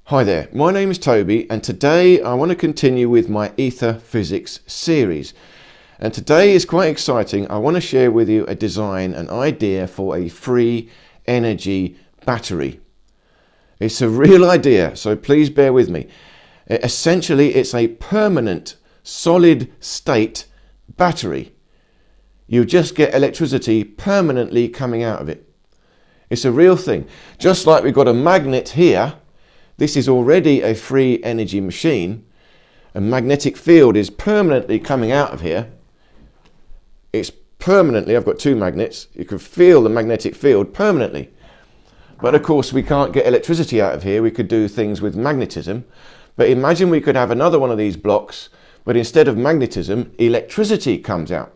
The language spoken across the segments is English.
Hi there, my name is Toby and today I want to continue with my Aether Physics series. And today is quite exciting. I want to share with you a design, an idea for a free energy battery. It's a real idea, so please bear with me. Essentially, it's a permanent solid state battery. You just get electricity permanently coming out of it. It's a real thing. Just like we've got a magnet here. This is already a free energy machine. A magnetic field is permanently coming out of here. It's permanently, I've got two magnets. You can feel the magnetic field permanently. But of course we can't get electricity out of here. We could do things with magnetism. But imagine we could have another one of these blocks, but instead of magnetism, electricity comes out.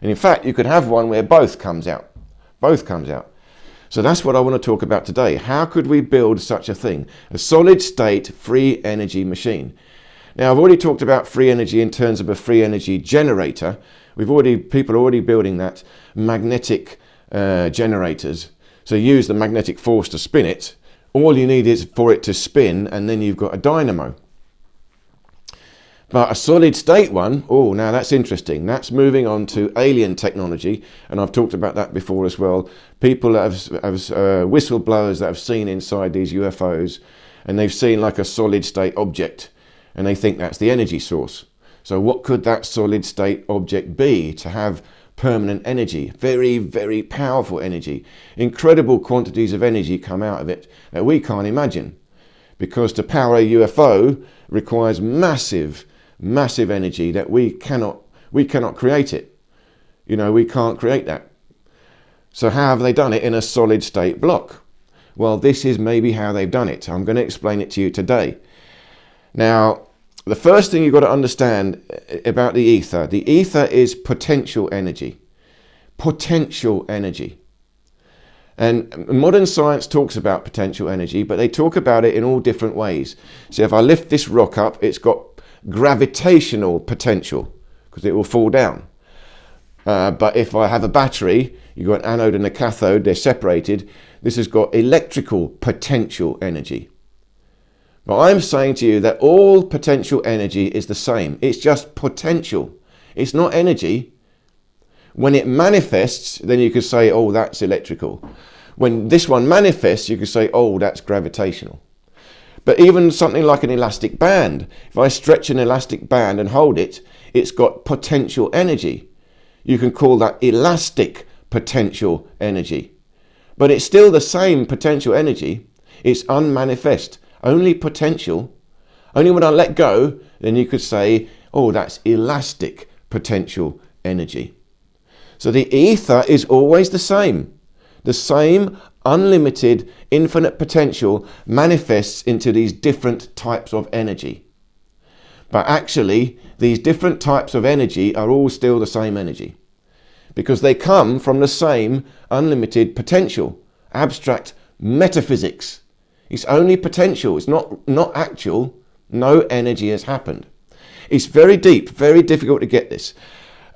And in fact, you could have one where both comes out. Both comes out. So that's what I want to talk about today. How could we build such a thing? A solid state free energy machine. Now I've already talked about free energy in terms of a free energy generator. People are already building that. Magnetic generators. So you use the magnetic force to spin it. All you need is for it to spin and then you've got a dynamo. But a solid state one, oh, now that's interesting. That's moving on to alien technology, and I've talked about that before as well. People that have whistleblowers that have seen inside these UFOs, and they've seen like a solid state object, and they think that's the energy source. So what could that solid state object be to have permanent energy? Very, very powerful energy. Incredible quantities of energy come out of it that we can't imagine, because to power a UFO requires massive energy that we cannot create it. You know, we can't create that. So how have they done it in a solid state block? Well, this is maybe how they've done it. I'm going to explain it to you today. Now, the first thing you've got to understand about the ether is potential energy. Potential energy. And modern science talks about potential energy, but they talk about it in all different ways. So if I lift this rock up, it's got gravitational potential because it will fall down. But if I have a battery, you've got an anode and a cathode, they're separated. This has got electrical potential energy. But I'm saying to you that all potential energy is the same. It's just potential. It's not energy. When it manifests, then you could say, oh, that's electrical. When this one manifests, you could say, oh, that's gravitational. But even something like an elastic band, if I stretch an elastic band and hold it, it's got potential energy. You can call that elastic potential energy. But it's still the same potential energy. It's unmanifest, only potential. Only when I let go, then you could say, oh, that's elastic potential energy. So the ether is always the same. The same unlimited, infinite potential manifests into these different types of energy. But actually, these different types of energy are all still the same energy because they come from the same unlimited potential, abstract metaphysics. It's only potential, it's not actual. No energy has happened. It's very deep, very difficult to get this.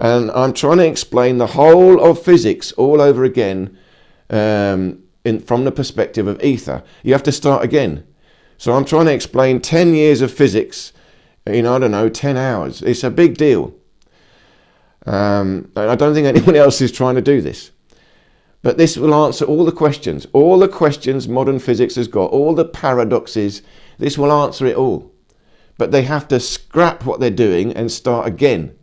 And I'm trying to explain the whole of physics all over again from the perspective of ether. You have to start again. So I'm trying to explain 10 years of physics in, 10 hours. It's a big deal. I don't think anyone else is trying to do this. But this will answer all the questions modern physics has got, all the paradoxes. This will answer it all. But they have to scrap what they're doing and start again.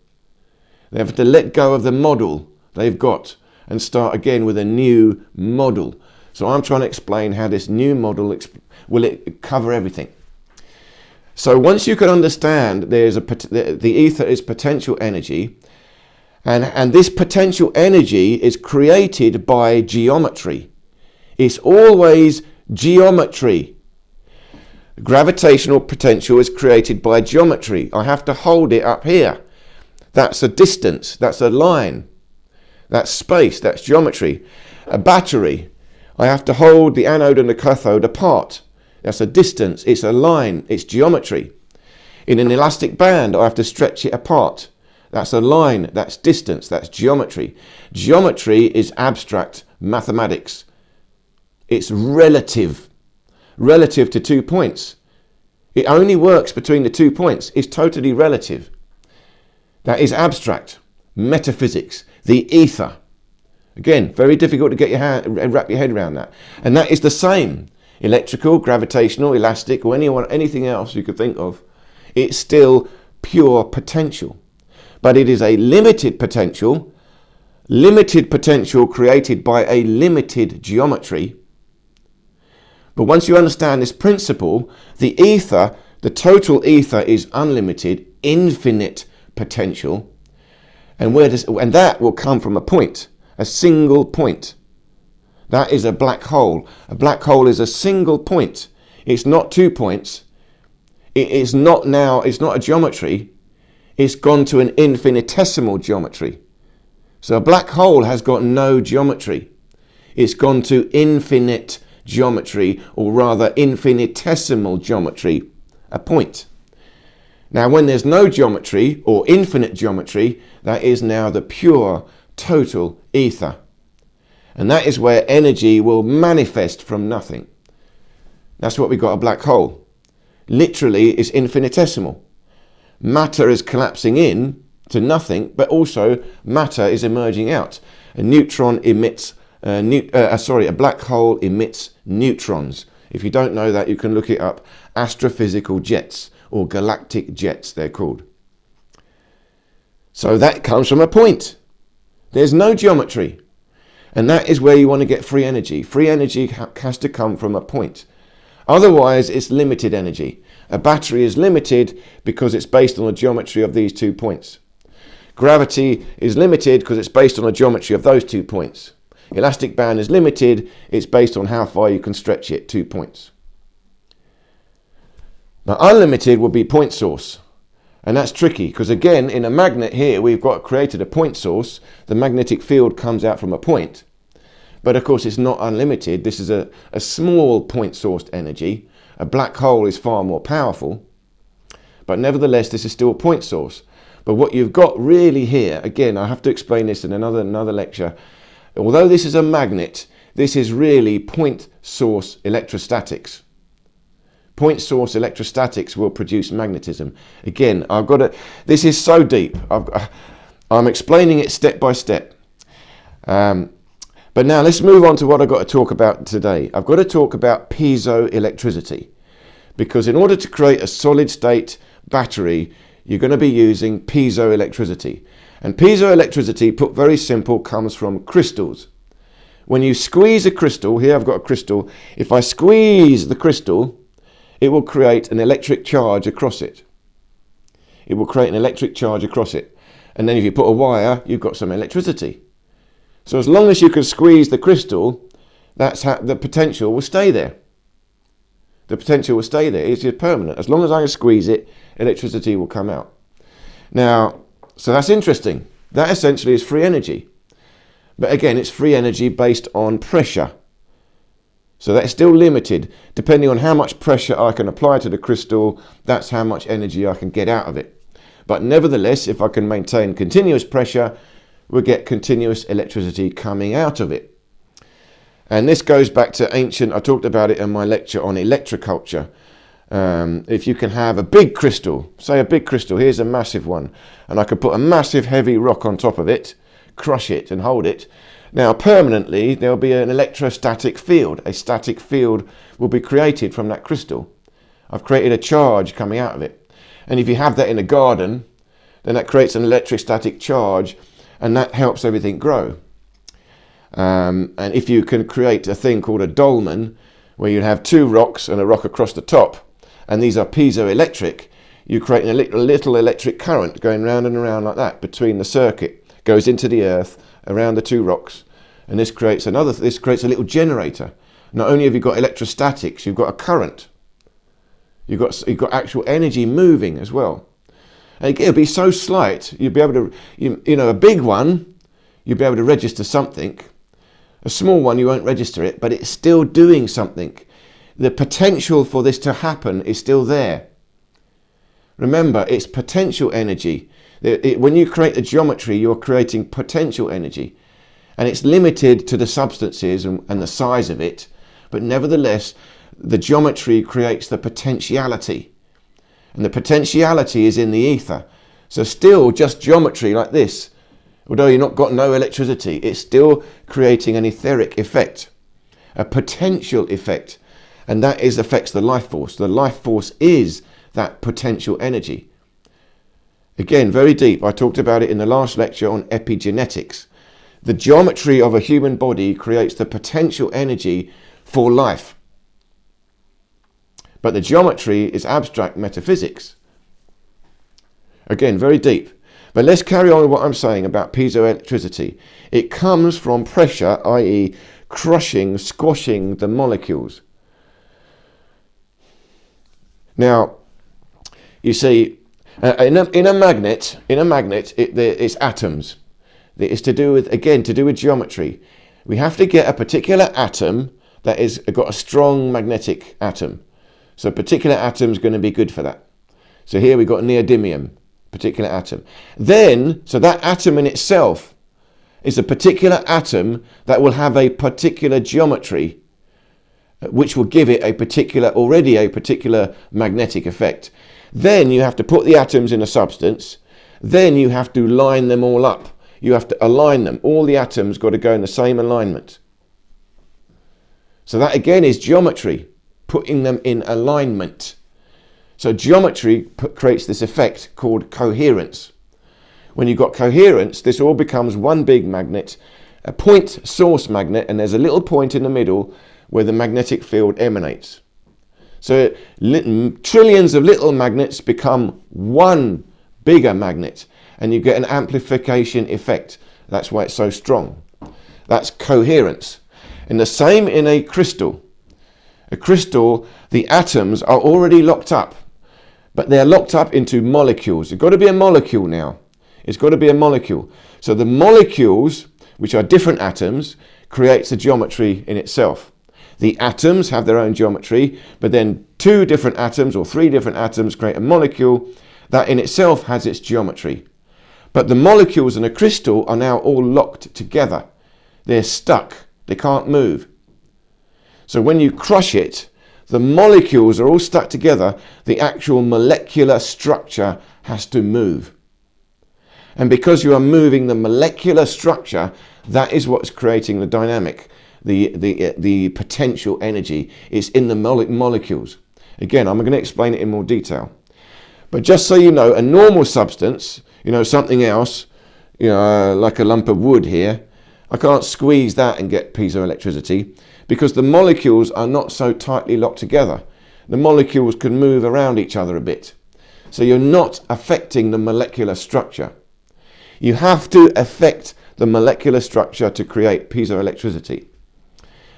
They have to let go of the model they've got and start again with a new model. So I'm trying to explain how this new model will cover everything. So once you can understand the ether is potential energy, and this potential energy is created by geometry. It's always geometry. Gravitational potential is created by geometry. I have to hold it up here. That's a distance, that's a line, that's space, that's geometry. A battery, I have to hold the anode and the cathode apart. That's a distance, it's a line, it's geometry. In an elastic band, I have to stretch it apart. That's a line, that's distance, that's geometry. Geometry is abstract mathematics. It's relative. relative to 2 points. It only works between the 2 points. It's totally relative. That is abstract. Metaphysics. The ether. Again, very difficult to get wrap your head around that. And that is the same. Electrical, gravitational, elastic, or anything else you could think of. It's still pure potential. But it is a limited potential created by a limited geometry. But once you understand this principle, the ether, the total ether is unlimited, infinite potential. And that will come from a point, a single point. That is a black hole. A black hole is a single point. It's not 2 points. It's not a geometry. It's gone to an infinitesimal geometry. So a black hole has got no geometry. It's gone to infinite geometry, or rather infinitesimal geometry, a point. Now when there's no geometry or infinite geometry, that is now the pure total ether. And that is where energy will manifest from nothing. That's what we got, a black hole. Literally, it's infinitesimal. Matter is collapsing in to nothing, but also matter is emerging out. A neutron emits, a black hole emits neutrons. If you don't know that, you can look it up. Astrophysical jets, or galactic jets, they're called. So that comes from a point. There's no geometry. And that is where you want to get free energy. Free energy has to come from a point. Otherwise, it's limited energy. A battery is limited because it's based on the geometry of these 2 points. Gravity is limited because it's based on the geometry of those 2 points. Elastic band is limited. It's based on how far you can stretch it, 2 points. Now, unlimited will be point source. And that's tricky because, again, in a magnet here, we've created a point source. The magnetic field comes out from a point. But of course, it's not unlimited. This is a small point-sourced energy. A black hole is far more powerful. But nevertheless, this is still a point source. But what you've got really here, again, I have to explain this in another lecture. Although this is a magnet, this is really point source electrostatics. Point source electrostatics will produce magnetism. Again, this is so deep. I'm explaining it step by step. But now let's move on to what I've got to talk about today. I've got to talk about piezoelectricity. Because in order to create a solid state battery, you're going to be using piezoelectricity. And piezoelectricity, put very simple, comes from crystals. When you squeeze a crystal, here I've got a crystal, if I squeeze the crystal, it will create an electric charge across it. It will create an electric charge across it. And then if you put a wire, you've got some electricity. So as long as you can squeeze the crystal, that's how the potential will stay there. The potential will stay there. It's just permanent. As long as I can squeeze it, electricity will come out. Now, so that's interesting. That essentially is free energy. But again, it's free energy based on pressure. So that's still limited. Depending on how much pressure I can apply to the crystal, that's how much energy I can get out of it. But nevertheless, if I can maintain continuous pressure, we'll get continuous electricity coming out of it. And this goes back to ancient, I talked about it in my lecture on electroculture. If you can have a big crystal, say a big crystal, here's a massive one, and I could put a massive heavy rock on top of it, crush it and hold it. Now permanently there'll be an electrostatic field. A static field will be created from that crystal. I've created a charge coming out of it. And if you have that in a garden, then that creates an electrostatic charge, and that helps everything grow. And if you can create a thing called a dolmen, where you have 2 rocks and a rock across the top, and these are piezoelectric, you create a little electric current going round and around like that between the circuit, goes into the earth around the 2 rocks, and this creates a little generator. Not only have you got electrostatics, you've got a current. You've got actual energy moving as well. And it'll be so slight, you'll be able to, a big one, you'll be able to register something. A small one, you won't register it, but it's still doing something. The potential for this to happen is still there. Remember, it's potential energy. When you create the geometry, you're creating potential energy. And it's limited to the substances and the size of it. But nevertheless, the geometry creates the potentiality. And the potentiality is in the ether. So still just geometry like this, although you've not got no electricity, it's still creating an etheric effect, a potential effect. And that affects the life force. The life force is that potential energy. Again, very deep. I talked about it in the last lecture on epigenetics. The geometry of a human body creates the potential energy for life. But the geometry is abstract metaphysics. Again, very deep. But let's carry on with what I'm saying about piezoelectricity. It comes from pressure, i.e. crushing, squashing the molecules. Now, you see, in a magnet, it's atoms. It's to do with geometry. We have to get a particular atom that has got a strong magnetic atom. So a particular atom is going to be good for that. So here we've got neodymium, particular atom. Then, so that atom in itself is a particular atom that will have a particular geometry, which will give it a particular magnetic effect. Then you have to put the atoms in a substance. Then you have to line them all up. You have to align them. All the atoms got to go in the same alignment. So that again is geometry, putting them in alignment. So geometry creates this effect called coherence. When you've got coherence, this all becomes one big magnet, a point source magnet, and there's a little point in the middle where the magnetic field emanates. So trillions of little magnets become one bigger magnet, and you get an amplification effect. That's why it's so strong. That's coherence. And the same in a crystal. A crystal, the atoms are already locked up, but they're locked up into molecules. It's got to be a molecule now. It's got to be a molecule. So the molecules, which are different atoms, creates a geometry in itself. The atoms have their own geometry, but then two different atoms or three different atoms create a molecule that in itself has its geometry. But the molecules in a crystal are now all locked together. They're stuck. They can't move. So when you crush it, the molecules are all stuck together. The actual molecular structure has to move. And because you are moving the molecular structure, that is what's creating the dynamic, the potential energy. It's in the molecules. Again, I'm going to explain it in more detail. But just so you know, a normal substance, something else, like a lump of wood here, I can't squeeze that and get piezoelectricity because the molecules are not so tightly locked together. The molecules can move around each other a bit. So you're not affecting the molecular structure. You have to affect the molecular structure to create piezoelectricity.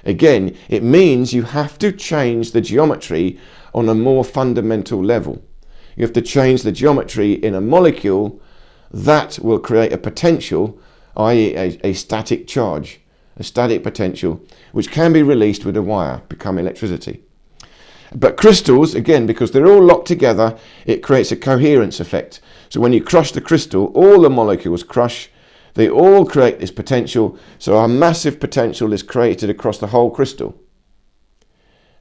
Again, it means you have to change the geometry on a more fundamental level. You have to change the geometry in a molecule that will create a potential, i.e. a static charge, a static potential, which can be released with a wire, become electricity. But crystals, again, because they're all locked together, it creates a coherence effect. So when you crush the crystal, all the molecules crush, they all create this potential, so a massive potential is created across the whole crystal.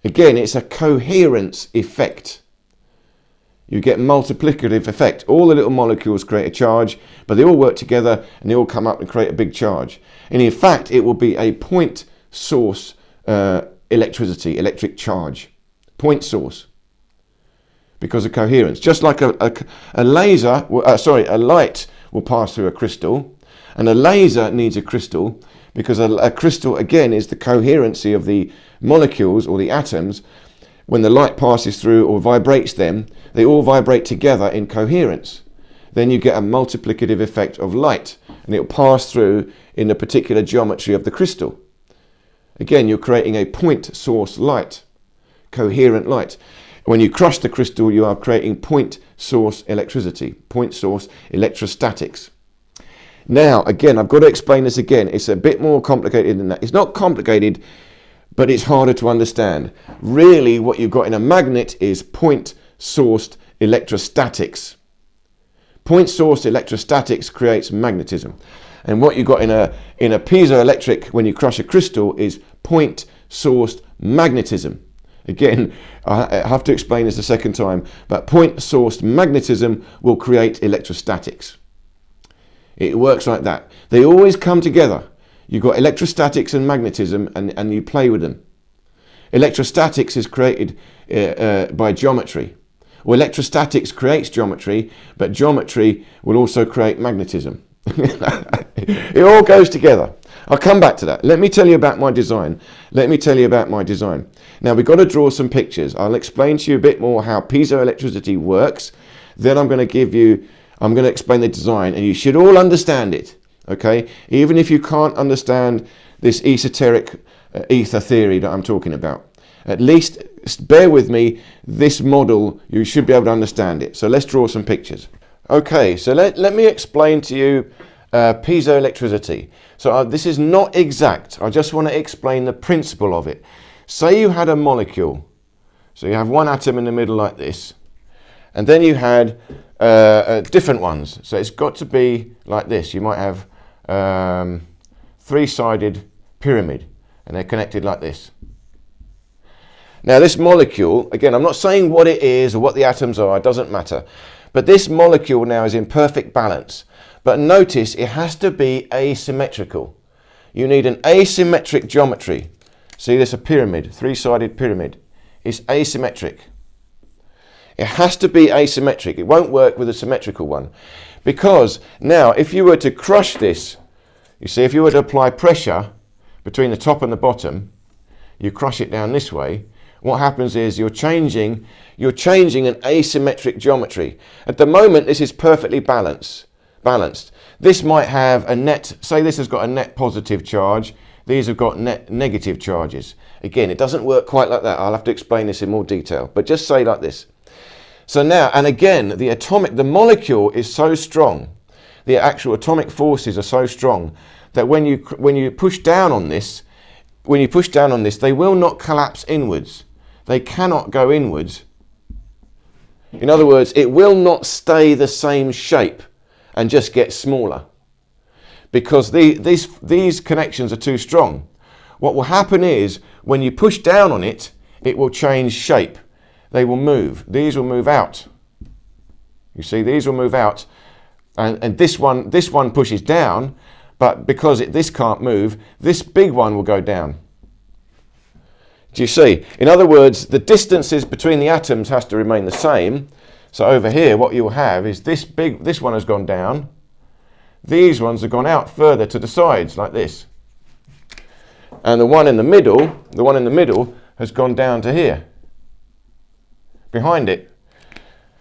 Again, it's a coherence effect. You get multiplicative effect. All the little molecules create a charge, but they all work together and they all come up and create a big charge. And in fact, it will be a point source electric charge. Point source. Because of coherence. Just like a light will pass through a crystal, and a laser needs a crystal, because a crystal, again, is the coherency of the molecules or the atoms. When the light passes through or vibrates them, they all vibrate together in coherence. Then you get a multiplicative effect of light, and it will pass through in the particular geometry of the crystal. Again, you're creating a point source light, coherent light. When you crush the crystal, you are creating point source electricity, point source electrostatics. Now, again, I've got to explain this again. It's a bit more complicated than that. It's not complicated, but it's harder to understand. Really, what you've got in a magnet is point-sourced electrostatics. Point-sourced electrostatics creates magnetism. And what you've got in a piezoelectric, when you crush a crystal, is point-sourced magnetism. Again, I have to explain this a second time, but point-sourced magnetism will create electrostatics. It works like that. They always come together. You've got electrostatics and magnetism, and you play with them. Electrostatics is created by geometry. Well, electrostatics creates geometry, but geometry will also create magnetism. It all goes together. I'll come back to that. Let me tell you about my design. Now, we've got to draw some pictures. I'll explain to you a bit more how piezoelectricity works. Then I'm going to explain the design, and you should all understand it. Okay? Even if you can't understand this esoteric ether theory that I'm talking about. At least bear with me, this model, you should be able to understand it. So let's draw some pictures. Okay, so let me explain to you piezoelectricity. So this is not exact. I just want to explain the principle of it. Say you had a molecule. So you have one atom in the middle like this. And then you had different ones. So it's got to be like this. You might have three-sided pyramid. And they're connected like this. Now this molecule, again, I'm not saying what it is or what the atoms are, it doesn't matter. But this molecule now is in perfect balance. But notice it has to be asymmetrical. You need an asymmetric geometry. See this, a pyramid, three-sided pyramid. It's asymmetric. It has to be asymmetric. It won't work with a symmetrical one. Because now if you were to crush this, you see, if you were to apply pressure between the top and the bottom, you crush it down this way, what happens is you're changing an asymmetric geometry. At the moment, this is perfectly balanced. This might have a net, say this has got a net positive charge, these have got net negative charges. Again, it doesn't work quite like that. I'll have to explain this in more detail, but just say like this. So now, and again, the molecule is so strong, the actual atomic forces are so strong that when you push down on this, they will not collapse inwards. They cannot go inwards. In other words, it will not stay the same shape and just get smaller. Because these connections are too strong. What will happen is, when you push down on it, it will change shape. They will move. These will move out. You see, these will move out. And this one pushes down, but because this can't move, this big one will go down. Do you see? In other words, the distances between the atoms has to remain the same. So over here, what you'll have is this one has gone down. These ones have gone out further to the sides, like this. And the one in the middle has gone down to here, behind it.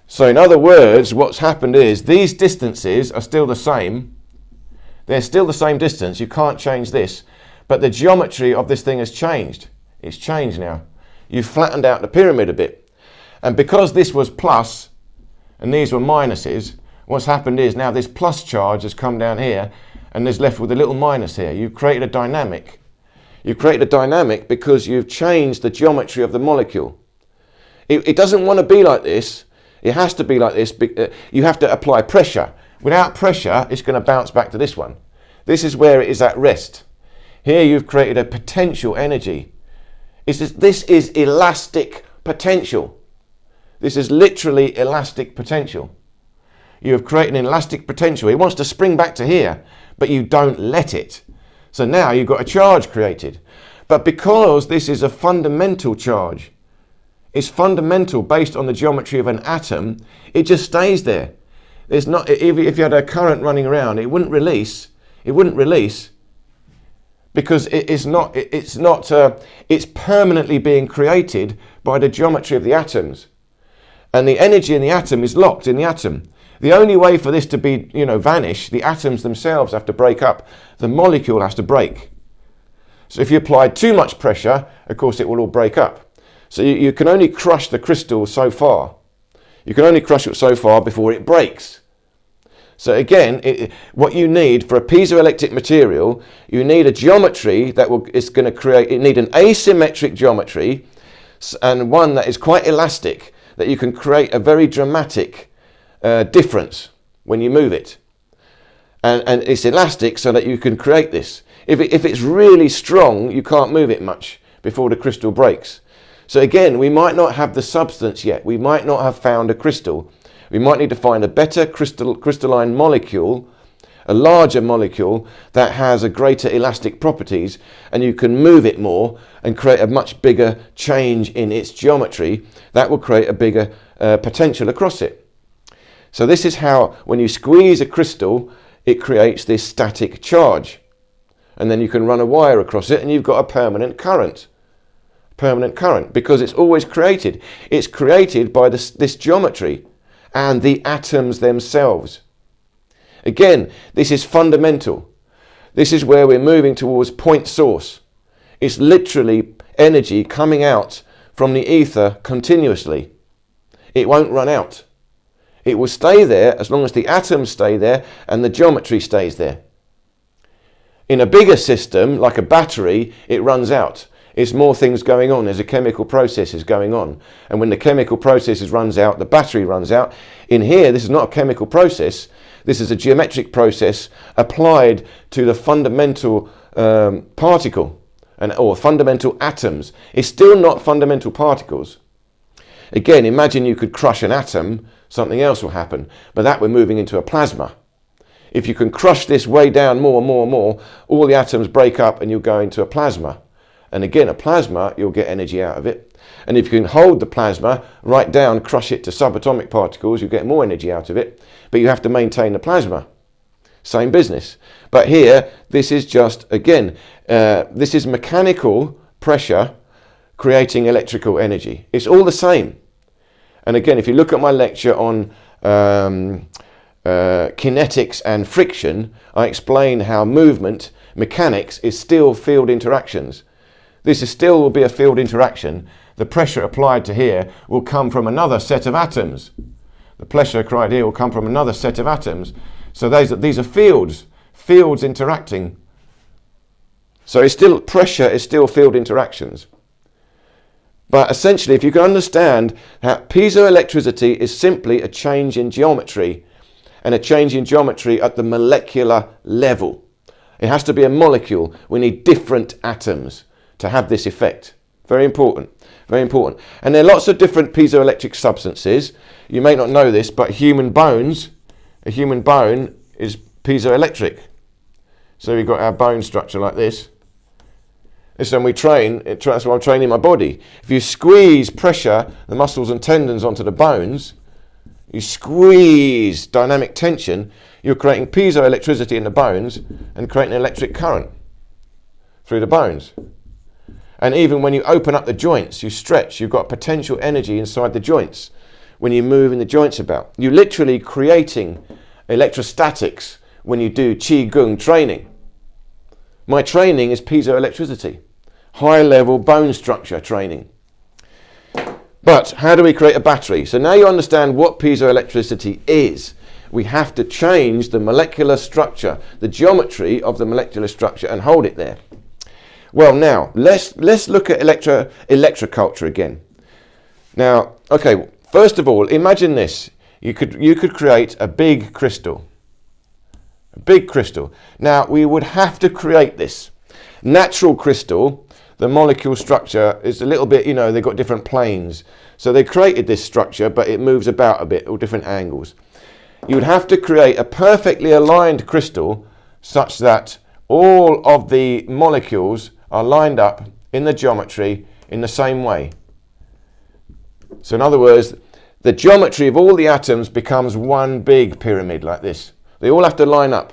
So in other words, what's happened is these distances are still the same. They're still the same distance. You can't change this. But the geometry of this thing has changed. It's changed now. You've flattened out the pyramid a bit. And because this was plus and these were minuses, what's happened is now this plus charge has come down here and is left with a little minus here. You've created a dynamic. You've created a dynamic because you've changed the geometry of the molecule. It doesn't want to be like this. It has to be like this. You have to apply pressure. Without pressure, it's going to bounce back to this one. This is where it is at rest. Here you've created a potential energy. This is elastic potential. This is literally elastic potential. You have created an elastic potential. It wants to spring back to here, but you don't let it. So now you've got a charge created. But because this is a fundamental charge, it's fundamental based on the geometry of an atom, it just stays there. There's not, if you had a current running around, it wouldn't release. It wouldn't release because it's permanently being created by the geometry of the atoms. And the energy in the atom is locked in the atom. The only way for this to be, vanish, the atoms themselves have to break up. The molecule has to break. So if you apply too much pressure, of course it will all break up. So you can only crush the crystal so far. You can only crush it so far before it breaks. So again, what you need for a piezoelectric material, you need a geometry that is going to create, you need an asymmetric geometry and one that is quite elastic, that you can create a very dramatic difference when you move it. And it's elastic so that you can create this. If it's really strong, you can't move it much before the crystal breaks. So again, we might not have the substance yet. We might not have found a crystal. We might need to find a better crystalline molecule, a larger molecule that has a greater elastic properties, and you can move it more and create a much bigger change in its geometry. That will create a bigger potential across it. So this is how, when you squeeze a crystal, it creates this static charge. And then you can run a wire across it and you've got a permanent current. Permanent current, because it's always created. It's created by this geometry and the atoms themselves. Again, this is fundamental. This is where we're moving towards point source. It's literally energy coming out from the ether continuously. It won't run out. It will stay there as long as the atoms stay there and the geometry stays there. In a bigger system, like a battery, it runs out. It's more things going on. There's a chemical process is going on. And when the chemical process runs out, the battery runs out. In here, this is not a chemical process. This is a geometric process applied to the fundamental particle or fundamental atoms. It's still not fundamental particles. Again, imagine you could crush an atom, something else will happen. But that we're moving into a plasma. If you can crush this way down more and more and more, all the atoms break up and you'll go into a plasma. And again, a plasma, you'll get energy out of it. And if you can hold the plasma right down, crush it to subatomic particles, you get more energy out of it. But you have to maintain the plasma. Same business. But here, this is just, again, this is mechanical pressure creating electrical energy. It's all the same. And again, if you look at my lecture on kinetics and friction, I explain how movement, mechanics, is still field interactions. This is still will be a field interaction. The pressure applied to here will come from another set of atoms. The pressure applied here will come from another set of atoms. So these are fields interacting. So it's still pressure is still field interactions. But essentially, if you can understand that piezoelectricity is simply a change in geometry, and a change in geometry at the molecular level. It has to be a molecule. We need different atoms to have this effect. Very important, very important. And there are lots of different piezoelectric substances. You may not know this, but a human bone is piezoelectric. So we've got our bone structure like this. This is when we train, that's why I'm training my body. If you squeeze pressure, the muscles and tendons onto the bones, you squeeze dynamic tension, you're creating piezoelectricity in the bones and creating electric current through the bones. And even when you open up the joints, you stretch, you've got potential energy inside the joints when you move in the joints about. You're literally creating electrostatics when you do Qigong training. My training is piezoelectricity, high level bone structure training. But how do we create a battery? So now you understand what piezoelectricity is. We have to change the molecular structure, the geometry of the molecular structure, and hold it there. Well, now let's look at electroculture again. Now, okay, first of all, imagine this. You could create a big crystal. A big crystal. Now, we would have to create this. Natural crystal, the molecule structure is a little bit, they've got different planes. So they created this structure, but it moves about a bit, all different angles. You would have to create a perfectly aligned crystal such that all of the molecules are lined up in the geometry in the same way. So in other words, the geometry of all the atoms becomes one big pyramid like this. They all have to line up.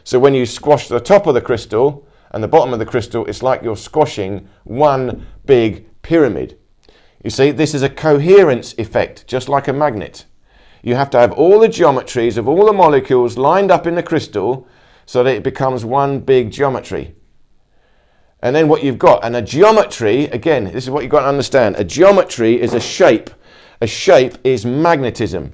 So when you squash the top of the crystal and the bottom of the crystal, it's like you're squashing one big pyramid. You see, this is a coherence effect, just like a magnet. You have to have all the geometries of all the molecules lined up in the crystal so that it becomes one big geometry. And then what you've got, and a geometry, again, this is what you've got to understand. A geometry is a shape. A shape is magnetism.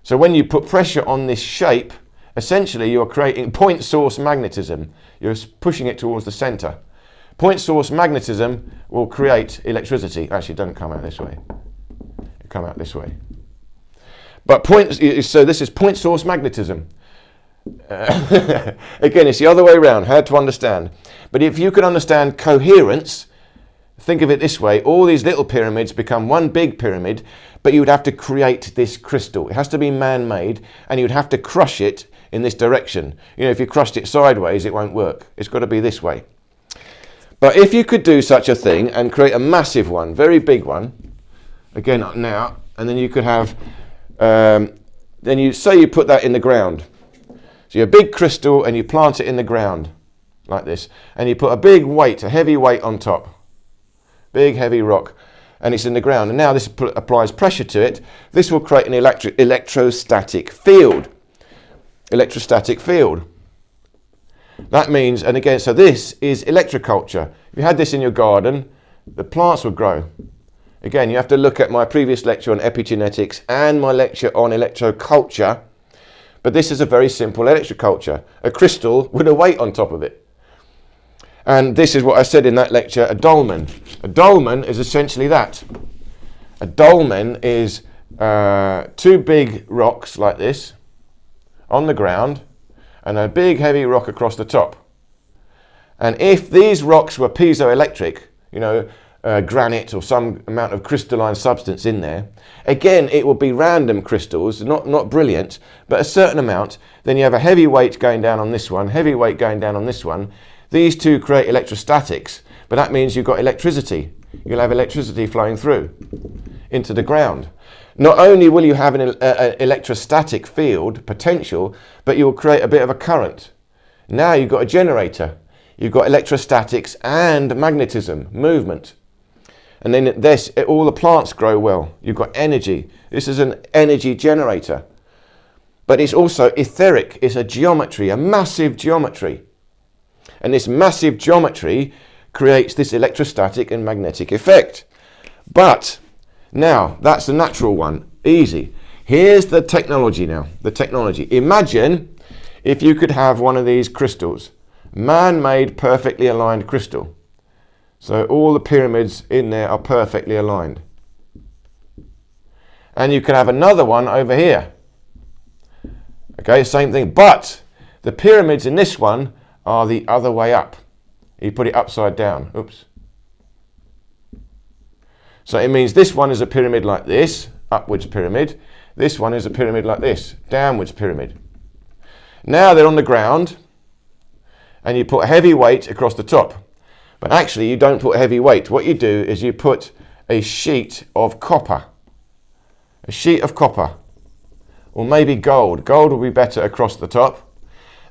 So when you put pressure on this shape, essentially you're creating point source magnetism. You're pushing it towards the center. Point source magnetism will create electricity. Actually, it doesn't come out this way. It come out this way. But so this is point source magnetism. Again, it's the other way around, hard to understand. But if you can understand coherence, think of it this way, all these little pyramids become one big pyramid, but you would have to create this crystal. It has to be man-made, and you'd have to crush it in this direction. You know, if you crushed it sideways, it won't work. It's got to be this way. But if you could do such a thing and create a massive one, very big one, again now, and then you could have, then you say you put that in the ground. So you have a big crystal and you plant it in the ground like this, and you put a big weight, a heavy weight on top, big heavy rock, and it's in the ground. And now this applies pressure to it. This will create an electrostatic field. Electrostatic field. That means, and again, so this is electroculture. If you had this in your garden, the plants would grow. Again, you have to look at my previous lecture on epigenetics and my lecture on electroculture. But this is a very simple electroculture. A crystal with a weight on top of it. And this is what I said in that lecture, a dolmen. A dolmen is essentially that. A dolmen is two big rocks like this on the ground, and a big heavy rock across the top. And if these rocks were piezoelectric, you know, granite or some amount of crystalline substance in there, again it would be random crystals, not brilliant, but a certain amount. Then you have a heavy weight going down on this one, heavy weight going down on this one. These two create electrostatics, but that means you've got electricity. You'll have electricity flowing through into the ground. Not only will you have an electrostatic field potential, but you'll create a bit of a current. Now you've got a generator. You've got electrostatics and magnetism, movement. And then all the plants grow well. You've got energy. This is an energy generator. But it's also etheric. It's a geometry, a massive geometry. And this massive geometry creates this electrostatic and magnetic effect. But now, that's the natural one. Easy. Here's the technology now. The technology. Imagine if you could have one of these crystals. Man-made, perfectly aligned crystal. So all the pyramids in there are perfectly aligned. And you can have another one over here. Okay, same thing. But the pyramids in this one are the other way up. You put it upside down. Oops. So it means this one is a pyramid like this, upwards pyramid. This one is a pyramid like this, downwards pyramid. Now they're on the ground, and you put a heavy weight across the top. But actually you don't put heavy weight. What you do is you put a sheet of copper. A sheet of copper. Or maybe gold. Gold will be better across the top.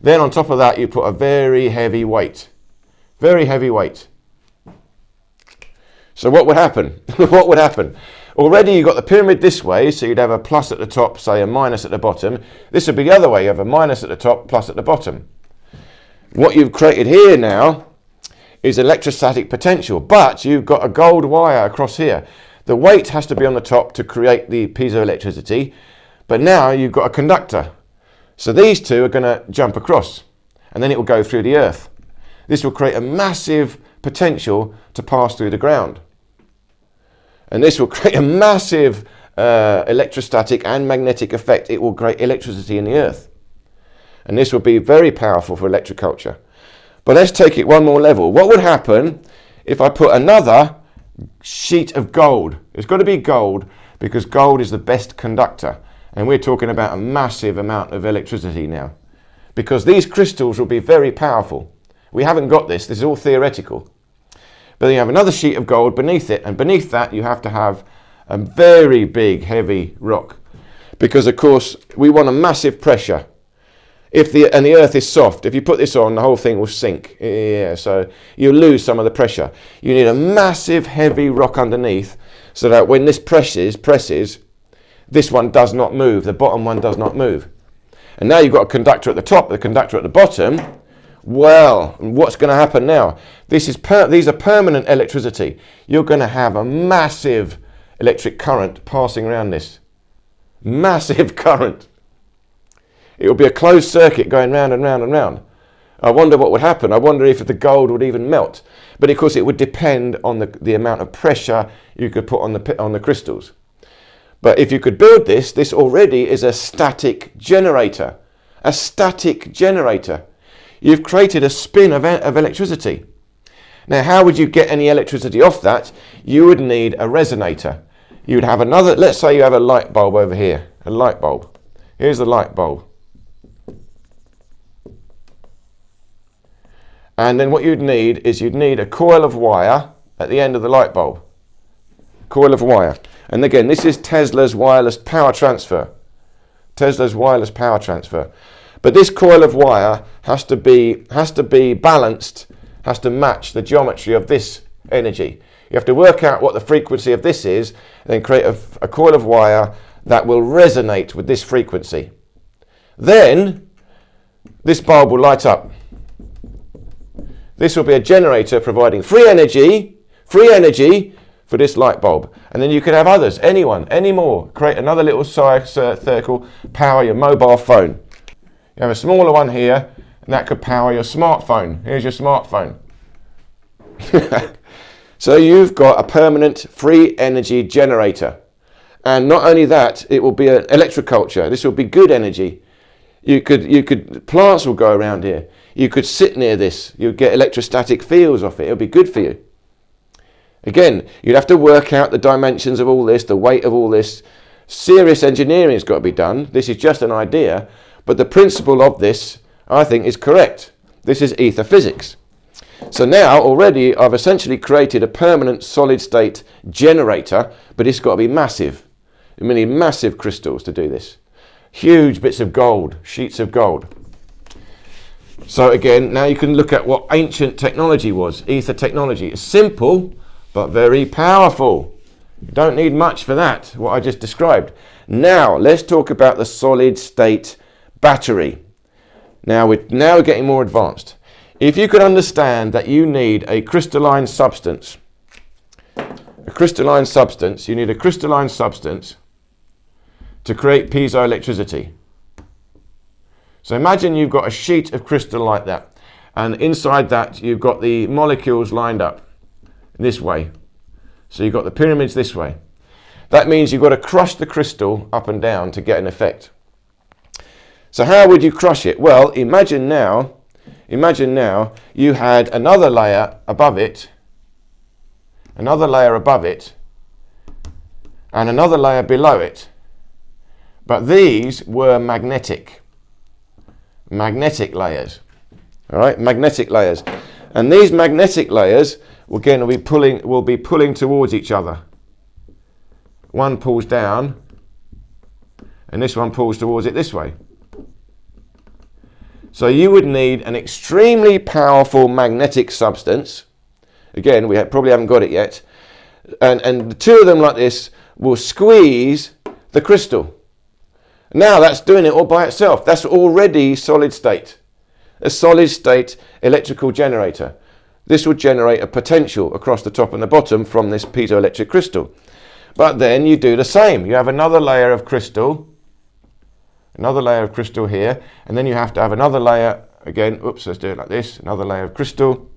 Then on top of that you put a very heavy weight. Very heavy weight. So what would happen? What would happen? Already you've got the pyramid this way, so you'd have a plus at the top, say a minus at the bottom. This would be the other way. You have a minus at the top, plus at the bottom. What you've created here now is electrostatic potential, but you've got a gold wire across here. The weight has to be on the top to create the piezoelectricity, but now you've got a conductor. So these two are going to jump across, and then it will go through the earth. This will create a massive potential to pass through the ground. And this will create a massive electrostatic and magnetic effect. It will create electricity in the earth. And this will be very powerful for electroculture. But let's take it one more level. What would happen if I put another sheet of gold? It's got to be gold because gold is the best conductor. And we're talking about a massive amount of electricity now. Because these crystals will be very powerful. We haven't got this. This is all theoretical. But then you have another sheet of gold beneath it, and beneath that you have to have a very big, heavy rock. Because, of course, we want a massive pressure. And the earth is soft. If you put this on, the whole thing will sink. Yeah, so you lose some of the pressure. You need a massive, heavy rock underneath so that when this presses, this one does not move. The bottom one does not move. And now you've got a conductor at the top, the conductor at the bottom. Well, what's going to happen now? These are permanent electricity. You're going to have a massive electric current passing around this. Massive current. It will be a closed circuit going round and round and round. I wonder what would happen. I wonder if the gold would even melt. But of course it would depend on the amount of pressure you could put on the crystals. But if you could build this already is a static generator. A static generator. You've created a spin of electricity. Now, how would you get any electricity off that? You would need a resonator. You would have another, let's say you have a light bulb over here, a light bulb. Here's the light bulb. And then what you'd need is you'd need a coil of wire at the end of the light bulb. Coil of wire. And again, this is Tesla's wireless power transfer. Tesla's wireless power transfer. But this coil of wire has to be balanced, has to match the geometry of this energy. You have to work out what the frequency of this is, and then create a coil of wire that will resonate with this frequency. Then this bulb will light up. This will be a generator providing free energy for this light bulb. And then you could have others, anyone, any more. Create another little circle, power your mobile phone. You have a smaller one here, and that could power your smartphone. Here's your smartphone. So you've got a permanent free energy generator. And not only that, it will be an electroculture. This will be good energy. Plants will go around here. You could sit near this. You'd get electrostatic fields off it. It'll be good for you. Again, you'd have to work out the dimensions of all this, the weight of all this. Serious engineering has got to be done. This is just an idea, but the principle of this, I think, is correct. This is ether physics. So now already I've essentially created a permanent solid state generator, but it's got to be massive. We need massive crystals to do this. Huge bits of gold, sheets of gold. So again, now you can look at what ancient technology was, ether technology. It's simple, but very powerful. You don't need much for that, what I just described. Now, let's talk about the solid state battery. Now we're getting more advanced. If you could understand that you need a crystalline substance, you need a crystalline substance to create piezoelectricity. So imagine you've got a sheet of crystal like that, and inside that you've got the molecules lined up this way. So you've got the pyramids this way. That means you've got to crush the crystal up and down to get an effect. So how would you crush it? Well, imagine now you had another layer above it, and another layer below it. But these were magnetic layers. All right, magnetic layers. And these magnetic layers, again, will be pulling towards each other. One pulls down, and this one pulls towards it this way. So you would need an extremely powerful magnetic substance. Again, probably haven't got it yet. And the two of them like this will squeeze the crystal. Now that's doing it all by itself. That's already solid state. A solid state electrical generator. This will generate a potential across the top and the bottom from this piezoelectric crystal. But then you do the same. You have another layer of crystal here, and then you have to have another layer again. Oops, let's do it like this. Another layer of crystal.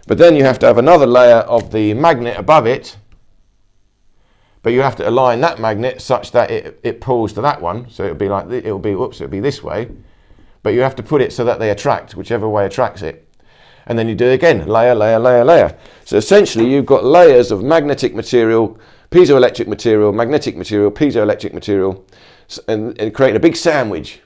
But then you have to have another layer of the magnet above it. But you have to align that magnet such that it pulls to that one. So it'll be like it'll be this way. But you have to put it so that they attract, whichever way attracts it. And then you do it again, layer, layer, layer, layer. So essentially you've got layers of magnetic material, piezoelectric material, magnetic material, piezoelectric material, and creating a big sandwich.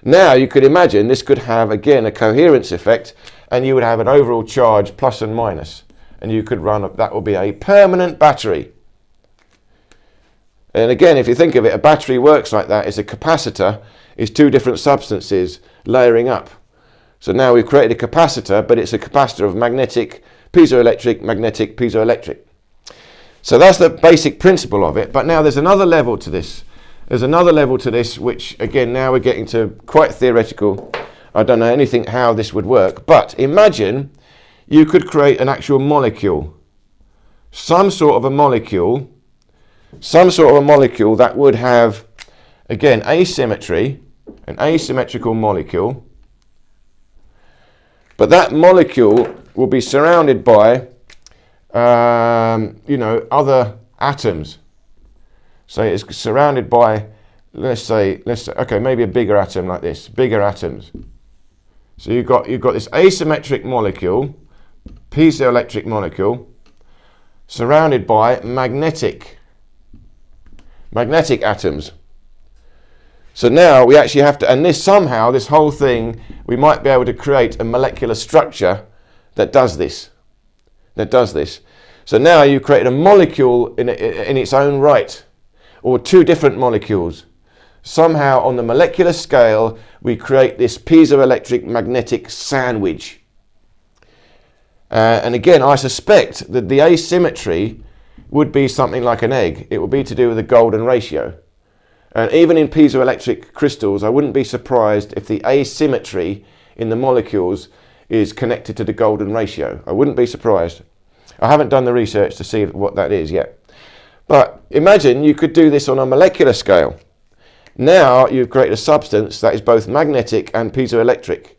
Now you could imagine this could have, again, a coherence effect, and you would have an overall charge plus and minus. And you could that will be a permanent battery. And again, if you think of it, a battery works like that. It's a capacitor, it's two different substances layering up. So now we've created a capacitor, but it's a capacitor of magnetic, piezoelectric, magnetic, piezoelectric. So that's the basic principle of it. But now there's another level to this. There's another level to this, which again, now we're getting to quite theoretical. I don't know anything how this would work. But imagine you could create an actual molecule. Some sort of a molecule that would have, again, asymmetry, an asymmetrical molecule. But that molecule will be surrounded by other atoms. So it's surrounded by, let's say, okay, maybe a bigger atom like this, bigger atoms. So you've got this asymmetric molecule, piezoelectric molecule, surrounded by magnetic atoms. So now we actually have to, and this whole thing, we might be able to create a molecular structure that does this. So now you've created a molecule in its own right, or two different molecules. Somehow on the molecular scale, we create this piezoelectric magnetic sandwich. And again, I suspect that the asymmetry would be something like an egg. It would be to do with the golden ratio. And even in piezoelectric crystals, I wouldn't be surprised if the asymmetry in the molecules is connected to the golden ratio. I wouldn't be surprised. I haven't done the research to see what that is yet. But imagine you could do this on a molecular scale. Now you've created a substance that is both magnetic and piezoelectric.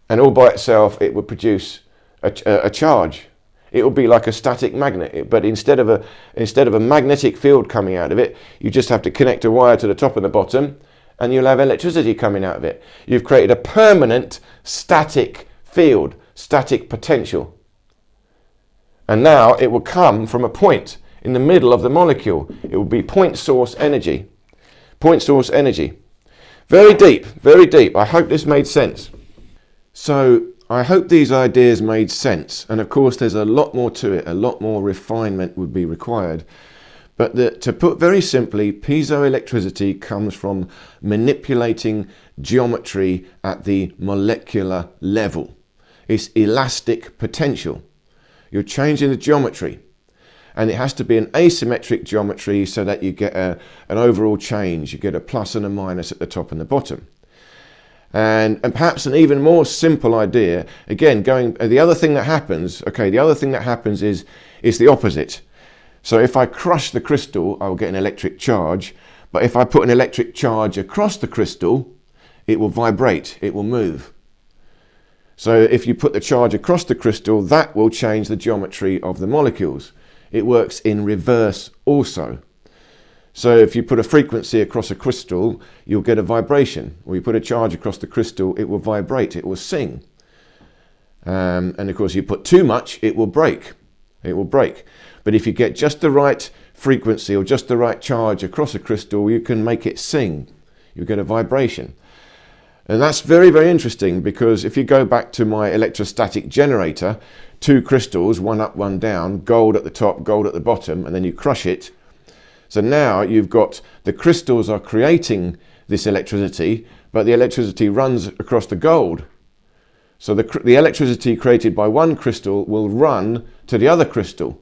And all by itself, it would produce a charge. It would be like a static magnet, but instead of a magnetic field coming out of it, you just have to connect a wire to the top and the bottom, and you'll have electricity coming out of it. You've created a permanent static field, static potential. And now it will come from a point in the middle of the molecule. It will be point source energy. Point source energy. Very deep, very deep. I hope this made sense. So I hope these ideas made sense. And of course, there's a lot more to it. A lot more refinement would be required. But to put very simply, piezoelectricity comes from manipulating geometry at the molecular level. It's elastic potential. You're changing the geometry. And it has to be an asymmetric geometry so that you get an overall change. You get a plus and a minus at the top and the bottom. And perhaps an even more simple idea, again, the other thing that happens is the opposite. So if I crush the crystal, I'll get an electric charge. But if I put an electric charge across the crystal, it will vibrate, it will move. So if you put the charge across the crystal, that will change the geometry of the molecules. It works in reverse also. So if you put a frequency across a crystal, you'll get a vibration. Or you put a charge across the crystal, it will vibrate, it will sing. And of course, you put too much, it will break. It will break. But if you get just the right frequency or just the right charge across a crystal, you can make it sing. You get a vibration. And that's very, very interesting, because if you go back to my electrostatic generator, two crystals, one up, one down, gold at the top, gold at the bottom, and then you crush it. So now you've got the crystals are creating this electricity, but the electricity runs across the gold. So the electricity created by one crystal will run to the other crystal.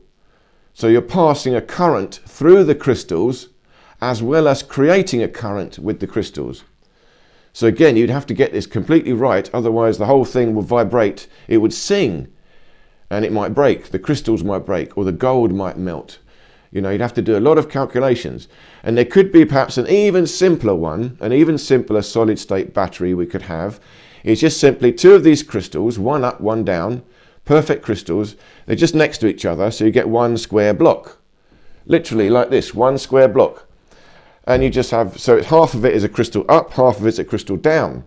So you're passing a current through the crystals as well as creating a current with the crystals. So again, you'd have to get this completely right, otherwise the whole thing will vibrate, it would sing, and it might break, the crystals might break, or the gold might melt. You know, you'd have to do a lot of calculations. And there could be perhaps an even simpler one, an even simpler solid state battery we could have. It's just simply two of these crystals, one up, one down, perfect crystals. They're just next to each other, so you get one square block. Literally like this, one square block. And you just have, so half of it is a crystal up, half of it's a crystal down.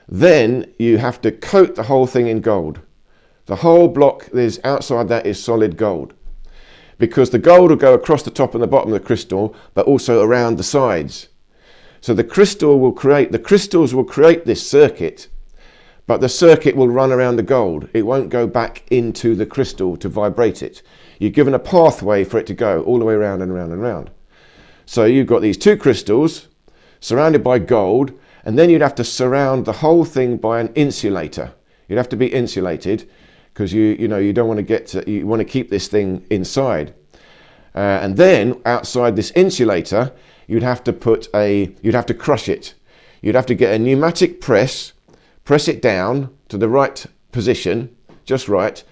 Then you have to coat the whole thing in gold. The whole block outside that is solid gold. Because the gold will go across the top and the bottom of the crystal, but also around the sides. So the crystals will create this circuit, but the circuit will run around the gold. It won't go back into the crystal to vibrate it. You're given a pathway for it to go all the way around and around and around. So you've got these two crystals surrounded by gold, and then you'd have to surround the whole thing by an insulator. You'd have to be insulated, because you don't want you want to keep this thing inside. And then outside this insulator, you'd have to crush it. You'd have to get a pneumatic press it down to the right position, just right.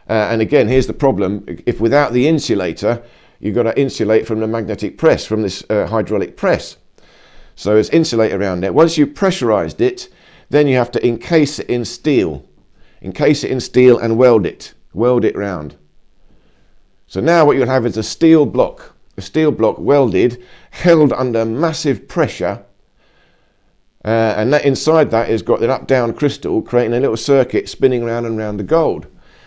And again, here's the problem. If without the insulator, you've got to insulate from the magnetic press, from this hydraulic press. So it's insulate around there. Once you've pressurized it, then you have to encase it in steel. Encase it in steel and weld it round. So now what you'll have is a steel block welded, held under massive pressure, And that inside that has got an up-down crystal creating a little circuit spinning around and around the gold.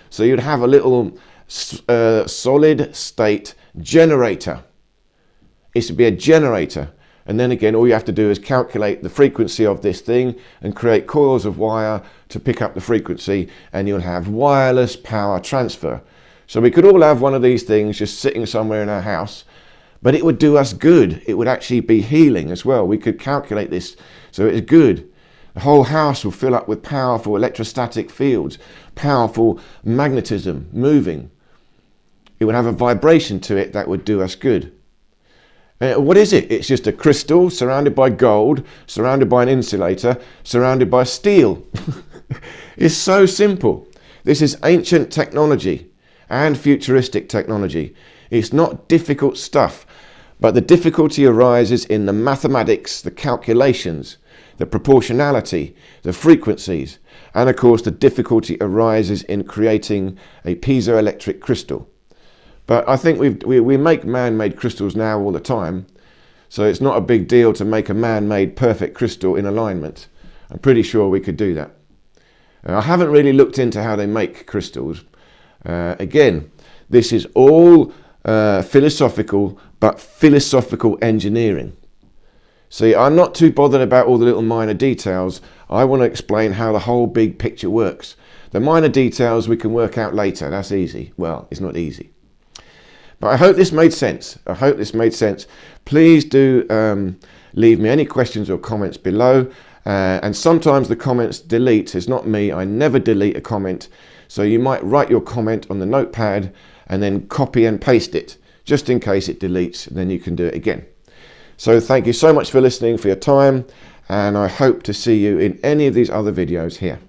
So you'd have a little solid state generator. It should be a generator. And then again, all you have to do is calculate the frequency of this thing and create coils of wire to pick up the frequency, and you'll have wireless power transfer. So we could all have one of these things just sitting somewhere in our house, but it would do us good. It would actually be healing as well. We could calculate this so it is good. The whole house will fill up with powerful electrostatic fields, powerful magnetism moving. It would have a vibration to it that would do us good. What is it? It's just a crystal surrounded by gold, surrounded by an insulator, surrounded by steel. It's so simple. This is ancient technology and futuristic technology. It's not difficult stuff, but the difficulty arises in the mathematics, the calculations, the proportionality, the frequencies, and of course the difficulty arises in creating a piezoelectric crystal. But I think we make man-made crystals now all the time, so it's not a big deal to make a man-made perfect crystal in alignment. I'm pretty sure we could do that. I haven't really looked into how they make crystals. Again, this is all philosophical, but philosophical engineering. See, I'm not too bothered about all the little minor details. I want to explain how the whole big picture works. The minor details we can work out later. That's easy. Well, it's not easy. But I hope this made sense. I hope this made sense. Please do leave me any questions or comments below. And sometimes the comments delete. It's not me. I never delete a comment. So you might write your comment on the notepad and then copy and paste it, just in case it deletes, and then you can do it again. So thank you so much for listening, for your time, and I hope to see you in any of these other videos here.